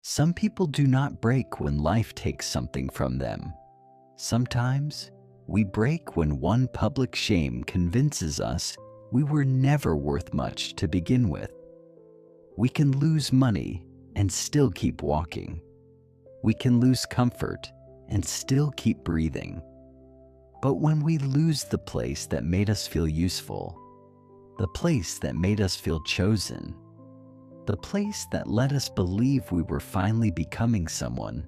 Some people do not break when life takes something from them. Sometimes we break when one public shame convinces us we were never worth much to begin with. We can lose money and still keep walking. We can lose comfort and still keep breathing. But when we lose the place that made us feel useful, the place that made us feel chosen, the place that let us believe we were finally becoming someone,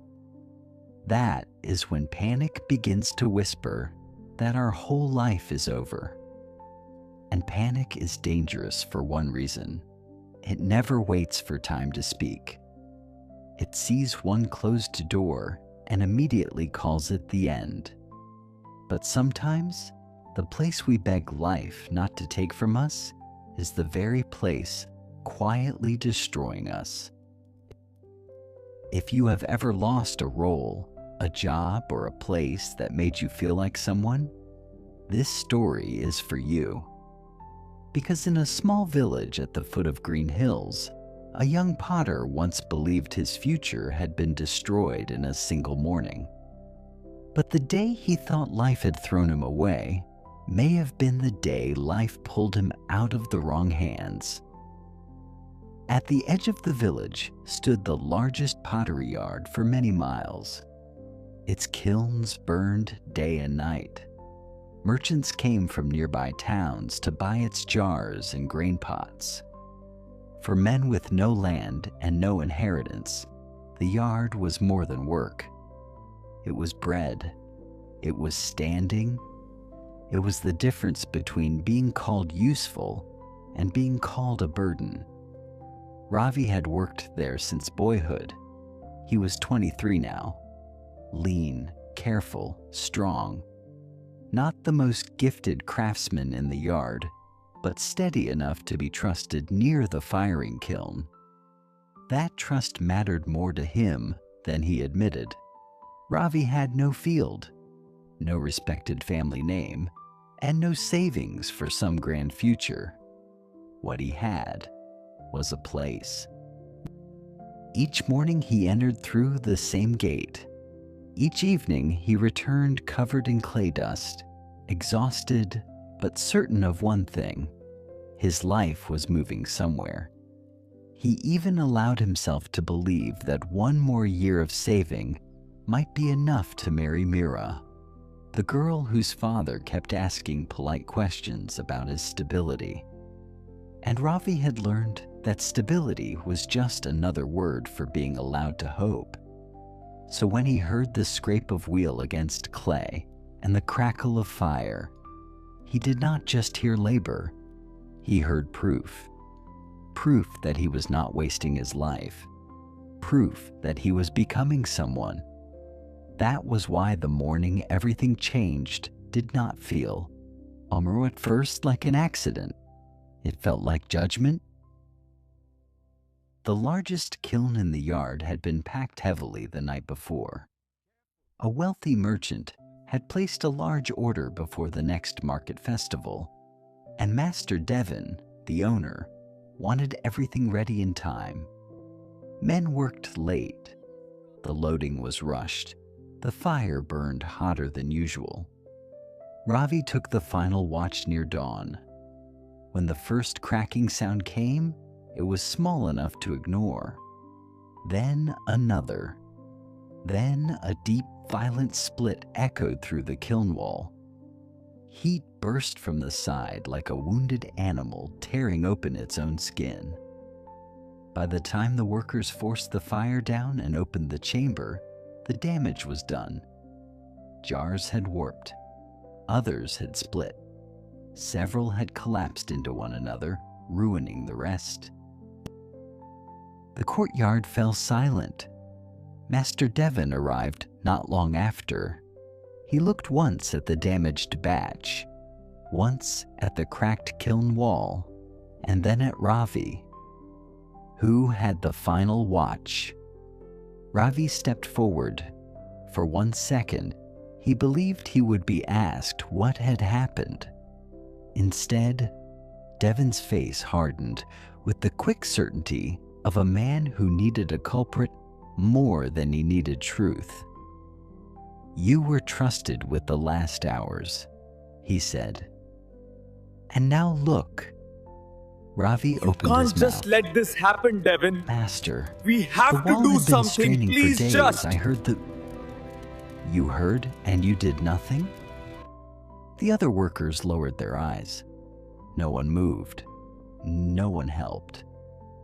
that is when panic begins to whisper that our whole life is over. And panic is dangerous for one reason. It never waits for time to speak. It sees one closed door and immediately calls it the end. But sometimes, the place we beg life not to take from us is the very place quietly destroying us. If you have ever lost a role, a job, or a place that made you feel like someone, this story is for you. Because in a small village at the foot of Green Hills, a young potter once believed his future had been destroyed in a single morning. But the day he thought life had thrown him away may have been the day life pulled him out of the wrong hands. At the edge of the village stood the largest pottery yard for many miles. Its kilns burned day and night. Merchants came from nearby towns to buy its jars and grain pots. For men with no land and no inheritance, the yard was more than work. It was bread. It was standing. It was the difference between being called useful and being called a burden. Ravi had worked there since boyhood. He was 23 now. Lean, careful, strong. Not the most gifted craftsman in the yard, but steady enough to be trusted near the firing kiln. That trust mattered more to him than he admitted. Ravi had no field, no respected family name, and no savings for some grand future. What he had was a place. Each morning he entered through the same gate. Each evening he returned covered in clay dust, exhausted but certain of one thing: his life was moving somewhere. He even allowed himself to believe that one more year of saving might be enough to marry Mira, the girl whose father kept asking polite questions about his stability. And Ravi had learned that stability was just another word for being allowed to hope. So when he heard the scrape of wheel against clay and the crackle of fire, he did not just hear labor, he heard proof. Proof that he was not wasting his life. Proof that he was becoming someone. That was why the morning everything changed did not feel, at first, like an accident. It felt like judgment. The largest kiln in the yard had been packed heavily the night before. A wealthy merchant had placed a large order before the next market festival, and Master Devon, the owner, wanted everything ready in time. Men worked late. The loading was rushed. The fire burned hotter than usual. Ravi took the final watch near dawn. When the first cracking sound came, it was small enough to ignore. Then another. Then a deep, violent split echoed through the kiln wall. Heat burst from the side like a wounded animal tearing open its own skin. By the time the workers forced the fire down and opened the chamber, the damage was done. Jars had warped. Others had split. Several had collapsed into one another, ruining the rest. The courtyard fell silent. Master Devon arrived not long after. He looked once at the damaged batch, once at the cracked kiln wall, and then at Ravi. Who had the final watch? Ravi stepped forward. For 1 second, he believed he would be asked what had happened. Instead, Devon's face hardened with the quick certainty of a man who needed a culprit more than he needed truth. "You were trusted with the last hours," he said. "And now look." Ravi opened his Can't just mouth. let this happen, Devin. "Master, We have the to wall do had been something. straining Please for days. just. I heard the—" "You heard and you did nothing?" The other workers lowered their eyes. No one moved. No one helped.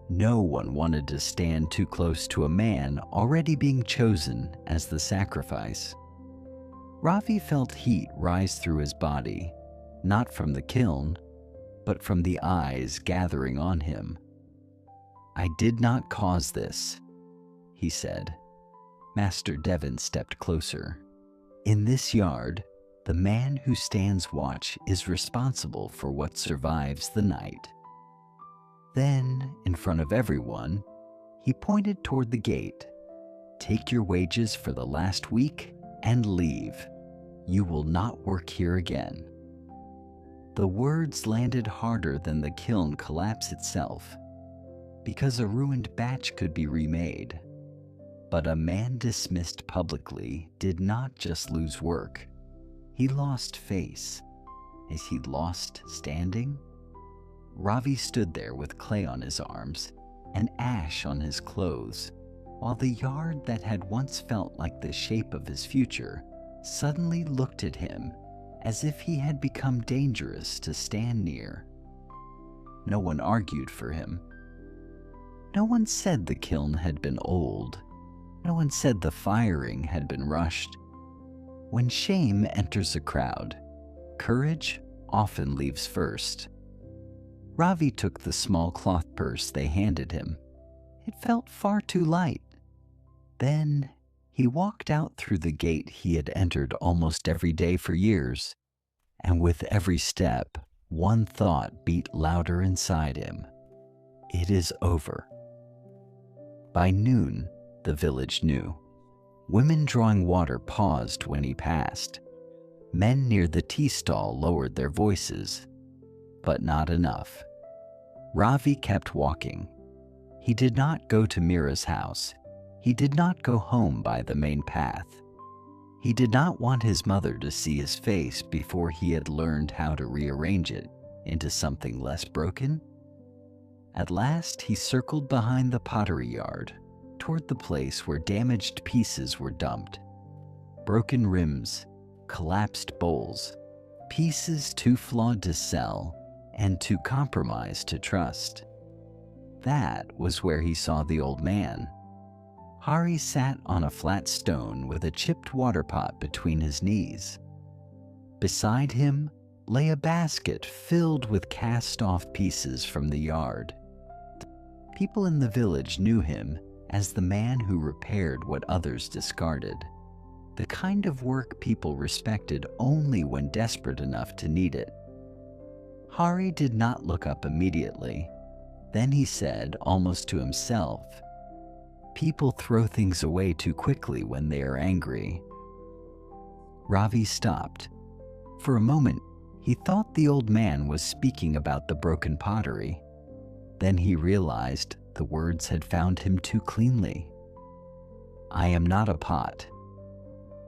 No one wanted to stand too close to a man already being chosen as the sacrifice. Ravi felt heat rise through his body, not from the kiln, but from the eyes gathering on him. "I did not cause this," he said. Master Devon stepped closer. "In this yard, the man who stands watch is responsible for what survives the night." Then, in front of everyone, he pointed toward the gate. "Take your wages for the last week and leave. You will not work here again." The words landed harder than the kiln collapse itself, because a ruined batch could be remade. But a man dismissed publicly did not just lose work. He lost face. Is he lost standing? Ravi stood there with clay on his arms and ash on his clothes, while the yard that had once felt like the shape of his future suddenly looked at him as if he had become dangerous to stand near. No one argued for him. No one said the kiln had been old. No one said the firing had been rushed. When shame enters a crowd, courage often leaves first. Ravi took the small cloth purse they handed him. It felt far too light. Then he walked out through the gate he had entered almost every day for years, and with every step, one thought beat louder inside him. It is over. By noon, the village knew. Women drawing water paused when he passed. Men near the tea stall lowered their voices, but not enough. Ravi kept walking. He did not go to Mira's house. He did not go home by the main path. He did not want his mother to see his face before he had learned how to rearrange it into something less broken. At last, he circled behind the pottery yard, toward the place where damaged pieces were dumped. Broken rims, collapsed bowls, pieces too flawed to sell and too compromised to trust. That was where he saw the old man. Hari sat on a flat stone with a chipped water pot between his knees. Beside him lay a basket filled with cast-off pieces from the yard. People in the village knew him as the man who repaired what others discarded, the kind of work people respected only when desperate enough to need it. Hari did not look up immediately. Then he said, almost to himself, "People throw things away too quickly when they are angry." Ravi stopped. For a moment, he thought the old man was speaking about the broken pottery. Then he realized the words had found him too cleanly. "I am not a pot,"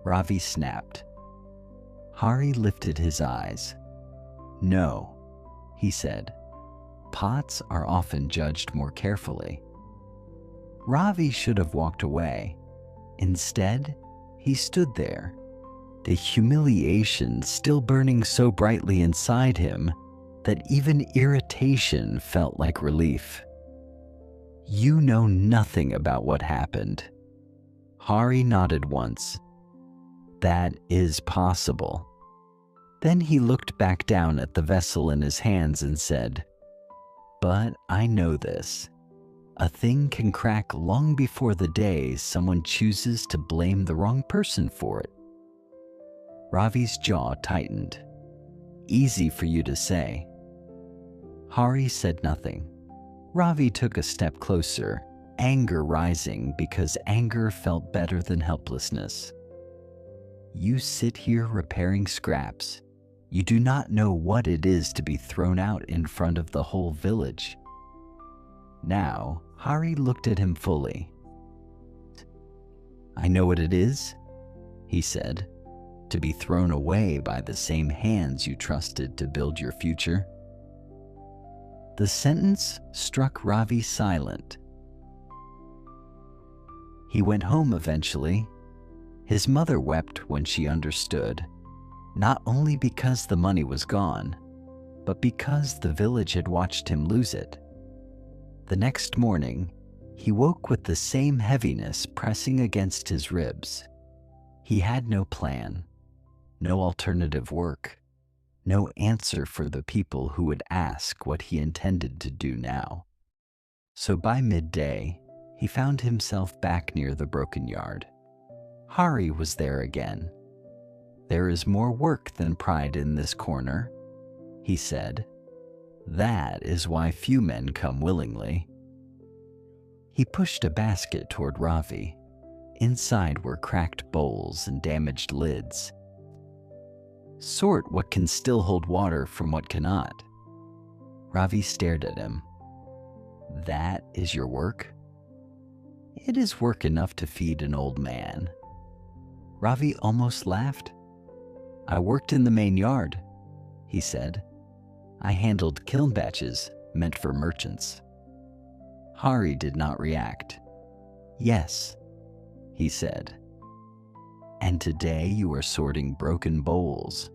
Ravi snapped. Hari lifted his eyes. "No," he said. "Pots are often judged more carefully." Ravi should have walked away. Instead, he stood there, the humiliation still burning so brightly inside him that even irritation felt like relief. "You know nothing about what happened." Hari nodded once. "That is possible." Then he looked back down at the vessel in his hands and said, "But I know this. A thing can crack long before the day someone chooses to blame the wrong person for it." Ravi's jaw tightened. "Easy for you to say." Hari said nothing. Ravi took a step closer, anger rising because anger felt better than helplessness. "You sit here repairing scraps. You do not know what it is to be thrown out in front of the whole village." Now, Hari looked at him fully. I know what it is, he said, to be thrown away by the same hands you trusted to build your future. The sentence struck Ravi silent. He went home eventually. His mother wept when she understood, not only because the money was gone, but because the village had watched him lose it. The next morning, he woke with the same heaviness pressing against his ribs. He had no plan, no alternative work, no answer for the people who would ask what he intended to do now. So by midday, he found himself back near the broken yard. Hari was there again. "There is more work than pride in this corner," he said. "That is why few men come willingly." He pushed a basket toward Ravi. Inside were cracked bowls and damaged lids. "Sort what can still hold water from what cannot." Ravi stared at him. "That is your work?" "It is work enough to feed an old man." Ravi almost laughed. "I worked in the main yard," he said. "I handled kiln batches meant for merchants." Hari did not react. "Yes," he said. "And today you are sorting broken bowls."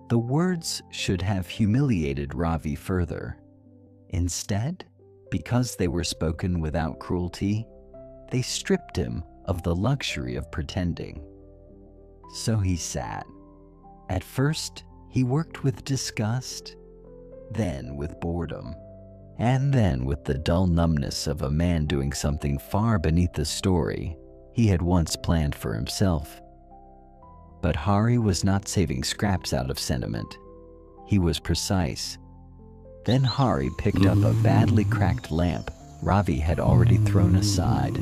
The words should have humiliated Ravi further. Instead, because they were spoken without cruelty, they stripped him of the luxury of pretending. So he sat. At first, he worked with disgust, then with boredom, and then with the dull numbness of a man doing something far beneath the story he had once planned for himself. But Hari was not saving scraps out of sentiment. He was precise. Then Hari picked up a badly cracked lamp Ravi had already thrown aside.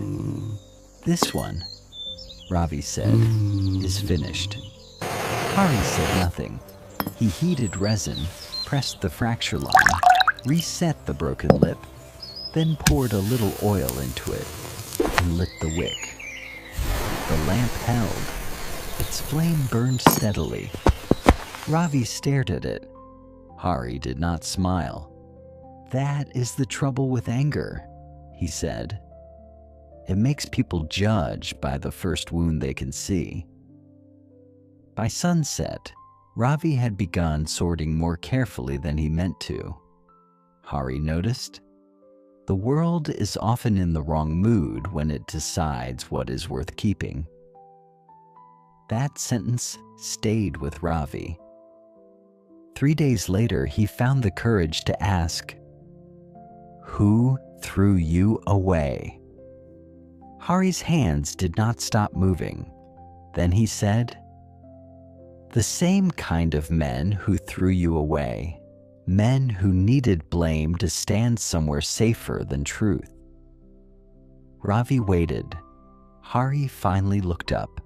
"This one," Ravi said, "is finished." Hari said nothing. He heated resin, pressed the fracture line, reset the broken lip, then poured a little oil into it and lit the wick. The lamp held. Its flame burned steadily. Ravi stared at it. Hari did not smile. "That is the trouble with anger," he said. "It makes people judge by the first wound they can see." By sunset, Ravi had begun sorting more carefully than he meant to. Hari noticed, the world is often in the wrong mood when it decides what is worth keeping. That sentence stayed with Ravi. 3 days later, he found the courage to ask, "Who threw you away?" Hari's hands did not stop moving. Then he said, "The same kind of men who threw you away. Men who needed blame to stand somewhere safer than truth." Ravi waited. Hari finally looked up.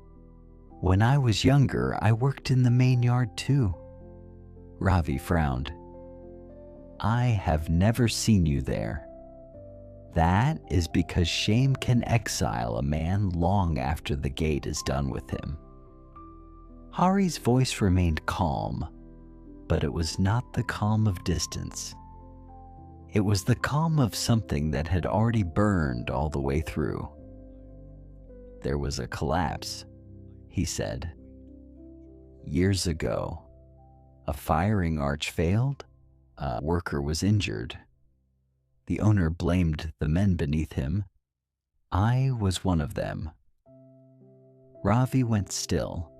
"When I was younger, I worked in the main yard too." Ravi frowned. "I have never seen you there. That is because shame can exile a man long after the gate is done with him." Hari's voice remained calm, but it was not the calm of distance. It was the calm of something that had already burned all the way through. "There was a collapse," he said. "Years ago. A firing arch failed. A worker was injured. The owner blamed the men beneath him. I was one of them." Ravi went still.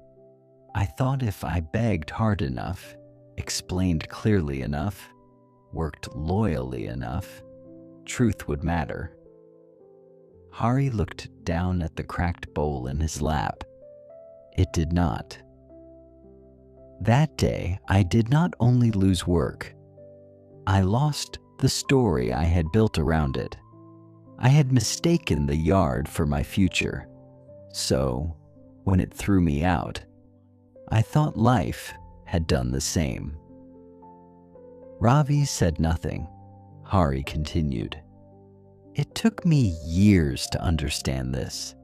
"I thought if I begged hard enough, explained clearly enough, worked loyally enough, truth would matter." Hari looked down at the cracked bowl in his lap. It did not. "That day, I did not only lose work. I lost the story I had built around it. I had mistaken the yard for my future. So, when it threw me out, I thought life had done the same." Ravi said nothing. Hari continued. "It took me years to understand this.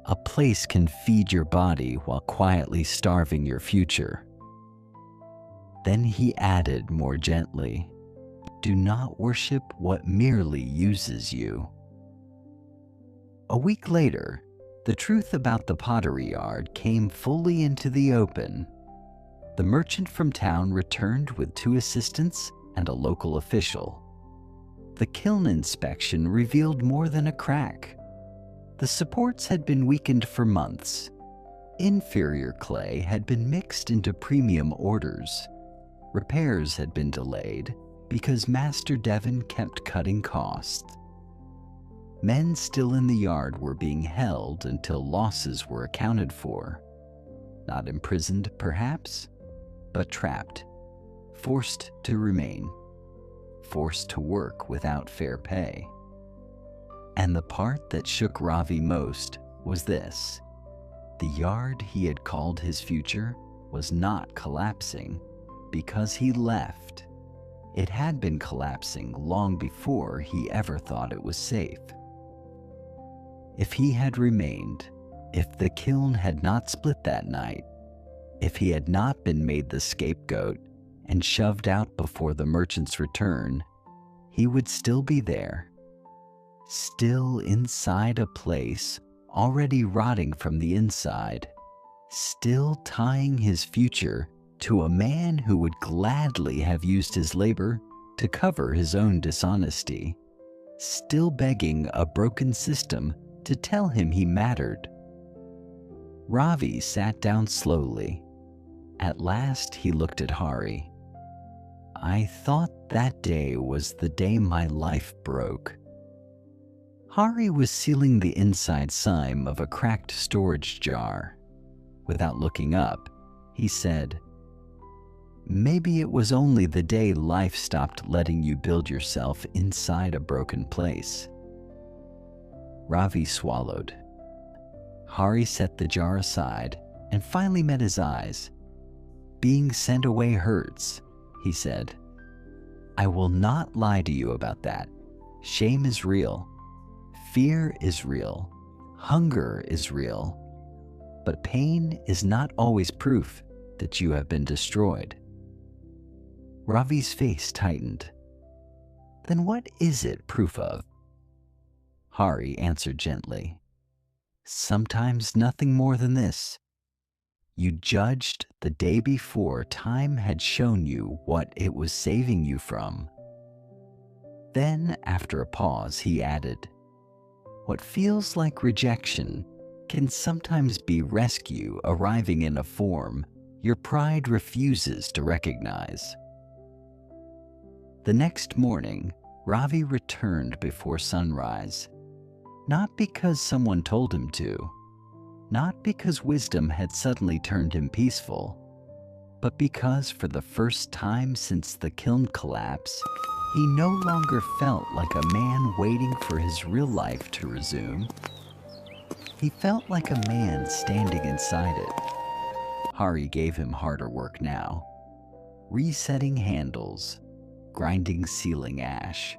a place can feed your body while quietly starving your future. Then he added more gently, do not worship what merely uses you. A week later, the truth about the pottery yard came fully into the open. The merchant from town returned with 2 assistants and a local official. The kiln inspection revealed more than a crack. The supports had been weakened for months. Inferior clay had been mixed into premium orders. Repairs had been delayed because Master Devon kept cutting costs. Men still in the yard were being held until losses were accounted for. Not imprisoned, perhaps, but trapped, forced to remain, forced to work without fair pay. And the part that shook Ravi most was this. The yard he had called his future was not collapsing because he left. It had been collapsing long before he ever thought it was safe. If he had remained, if the kiln had not split that night, if he had not been made the scapegoat and shoved out before the merchant's return, he would still be there, still inside a place already rotting from the inside, still tying his future to a man who would gladly have used his labor to cover his own dishonesty, still begging a broken system to tell him he mattered. Ravi sat down slowly. At last he looked at Hari. I thought that day was the day my life broke. Hari was sealing the inside sime of a cracked storage jar. Without looking up, he said, maybe it was only the day life stopped letting you build yourself inside a broken place. Ravi swallowed. Hari set the jar aside and finally met his eyes. Being sent away hurts, he said. I will not lie to you about that. Shame is real. Fear is real. Hunger is real. But pain is not always proof that you have been destroyed. Ravi's face tightened. Then what is it proof of? Hari answered gently. Sometimes nothing more than this. You judged the day before time had shown you what it was saving you from. Then, after a pause, he added, what feels like rejection can sometimes be rescue arriving in a form your pride refuses to recognize. The next morning, Ravi returned before sunrise. Not because someone told him to, not because wisdom had suddenly turned him peaceful, but because for the first time since the kiln collapse, he no longer felt like a man waiting for his real life to resume. He felt like a man standing inside it. Hari gave him harder work now, resetting handles, grinding sealing ash,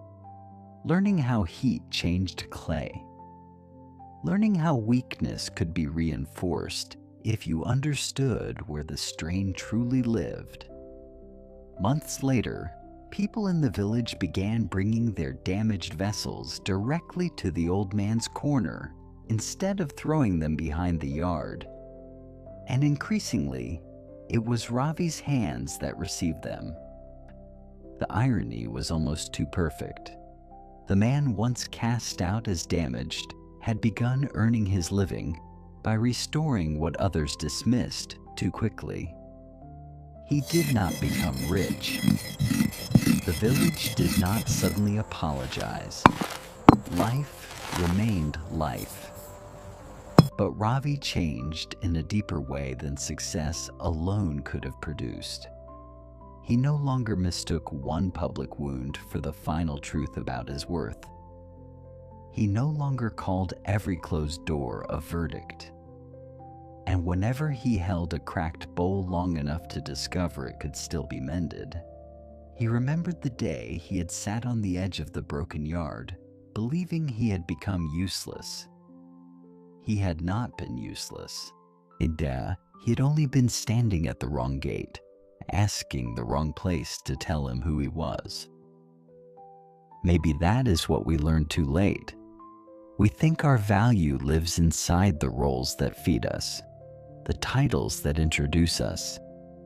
learning how heat changed clay, learning how weakness could be reinforced if you understood where the strain truly lived. Months later, people in the village began bringing their damaged vessels directly to the old man's corner instead of throwing them behind the yard. And increasingly, it was Ravi's hands that received them. The irony was almost too perfect. The man once cast out as damaged had begun earning his living by restoring what others dismissed too quickly. He did not become rich. The village did not suddenly apologize. Life remained life. But Ravi changed in a deeper way than success alone could have produced. He no longer mistook one public wound for the final truth about his worth. He no longer called every closed door a verdict. And whenever he held a cracked bowl long enough to discover it could still be mended, he remembered the day he had sat on the edge of the broken yard, believing he had become useless. he had not been useless. He had only been standing at the wrong gate, asking the wrong place to tell him who he was. Maybe that is what we learned too late. We think our value lives inside the roles that feed us, the titles that introduce us,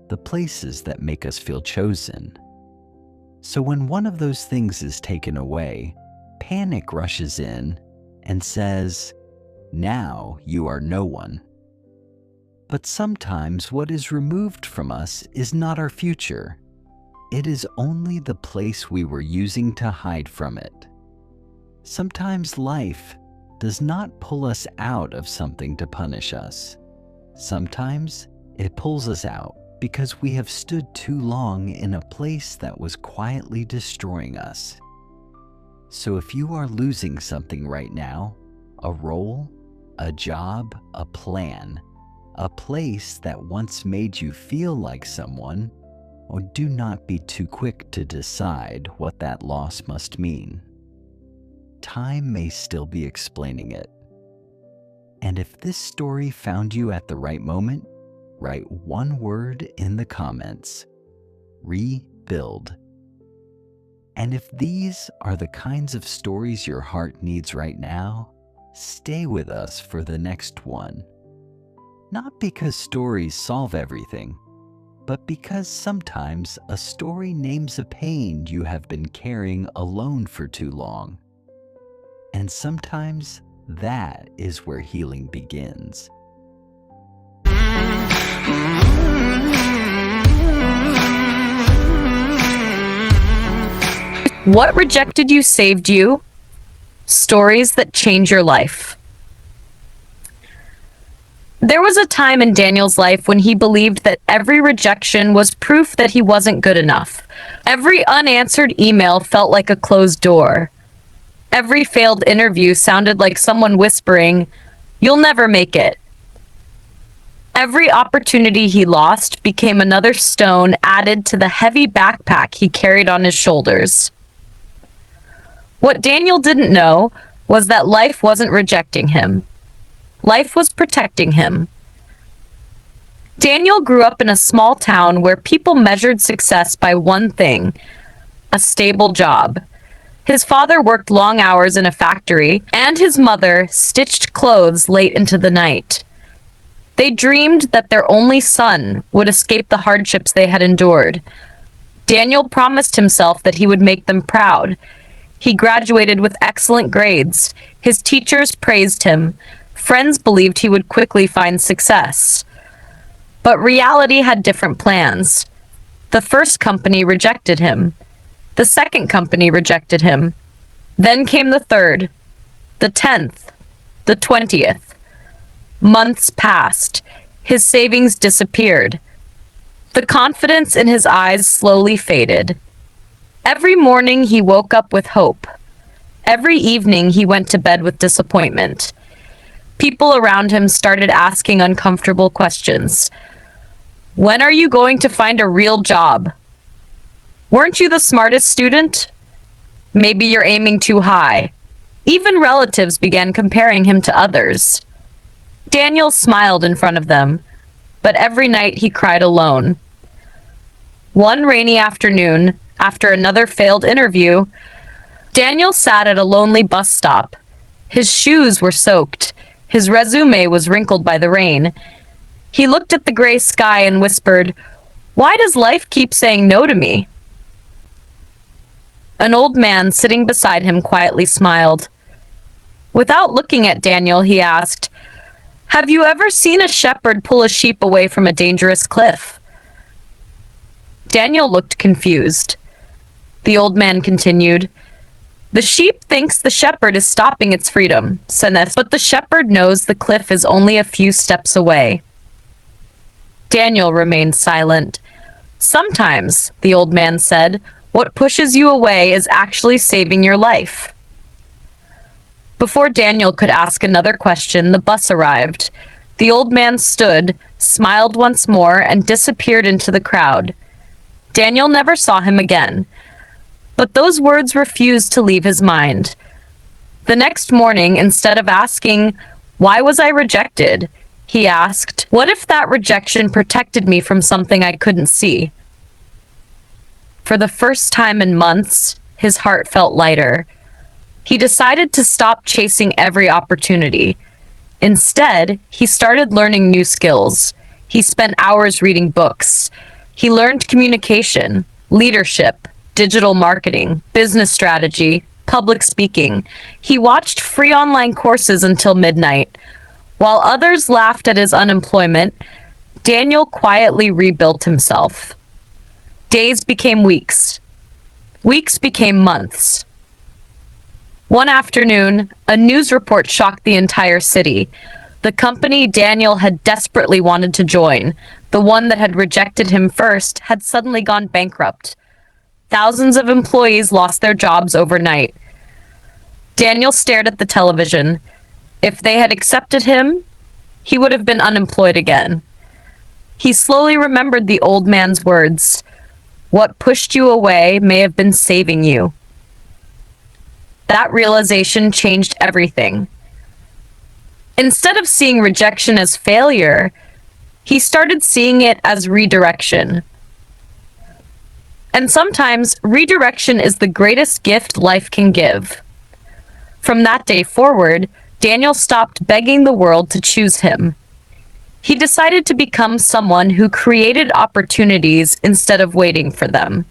the places that make us feel chosen. So when one of those things is taken away, panic rushes in and says, "Now you are no one." But sometimes what is removed from us is not our future. It is only the place we were using to hide from it. Sometimes life does not pull us out of something to punish us. Sometimes it pulls us out because we have stood too long in a place that was quietly destroying us. So if you are losing something right now, a role, a job, a plan, a place that once made you feel like someone, or do not be too quick to decide what that loss must mean. Time may still be explaining it. And if this story found you at the right moment, write one word in the comments: rebuild. And if these are the kinds of stories your heart needs right now, stay with us for the next one. Not because stories solve everything, but because sometimes a story names a pain you have been carrying alone for too long. And sometimes that is where healing begins. What rejected you saved you? Stories that change your life. There was a time in Daniel's life when he believed that every rejection was proof that he wasn't good enough. Every unanswered email felt like a closed door. Every failed interview sounded like someone whispering, "You'll never make it." Every opportunity he lost became another stone added to the heavy backpack he carried on his shoulders. What Daniel didn't know was that life wasn't rejecting him. Life was protecting him. Daniel grew up in a small town where people measured success by one thing: a stable job. His father worked long hours in a factory, and his mother stitched clothes late into the night. They dreamed that their only son would escape the hardships they had endured. Daniel promised himself that he would make them proud. He graduated with excellent grades. His teachers praised him. Friends believed he would quickly find success. But reality had different plans. The first company rejected him. The second company rejected him. Then came the third, the 10th, the 20th. Months passed. His savings disappeared. The confidence in his eyes slowly faded. Every morning he woke up with hope. Every evening he went to bed with disappointment. People around him started asking uncomfortable questions. When are you going to find a real job? Weren't you the smartest student? Maybe you're aiming too high. Even relatives began comparing him to others. Daniel smiled in front of them, but every night he cried alone. One rainy afternoon, after another failed interview, Daniel sat at a lonely bus stop. His shoes were soaked. His resume was wrinkled by the rain. He looked at the gray sky and whispered, "Why does life keep saying no to me?" An old man sitting beside him quietly smiled. Without looking at Daniel, he asked, "Have you ever seen a shepherd pull a sheep away from a dangerous cliff?" Daniel looked confused. The old man continued, "The sheep thinks the shepherd is stopping its freedom, but the shepherd knows the cliff is only a few steps away." Daniel remained silent. "Sometimes," the old man said, "what pushes you away is actually saving your life." Before Daniel could ask another question, the bus arrived. The old man stood, smiled once more, and disappeared into the crowd. Daniel never saw him again. But those words refused to leave his mind. The next morning, instead of asking, Why was I rejected? He asked. What if that rejection protected me from something I couldn't see? For the first time in months, his heart felt lighter. He decided to stop chasing every opportunity. Instead, he started learning new skills. He spent hours reading books. He learned communication, leadership, digital marketing, business strategy, public speaking. He watched free online courses until midnight. While others laughed at his unemployment, Daniel quietly rebuilt himself. Days became weeks. Weeks became months. One afternoon, a news report shocked the entire city. The company Daniel had desperately wanted to join, the one that had rejected him first, had suddenly gone bankrupt. Thousands of employees lost their jobs overnight. Daniel stared at the television. If they had accepted him, he would have been unemployed again. He slowly remembered the old man's words. What pushed you away may have been saving you. That realization changed everything. Instead of seeing rejection as failure, he started seeing it as redirection. And sometimes redirection is the greatest gift life can give. From that day forward, Daniel stopped begging the world to choose him. He decided to become someone who created opportunities instead of waiting for them.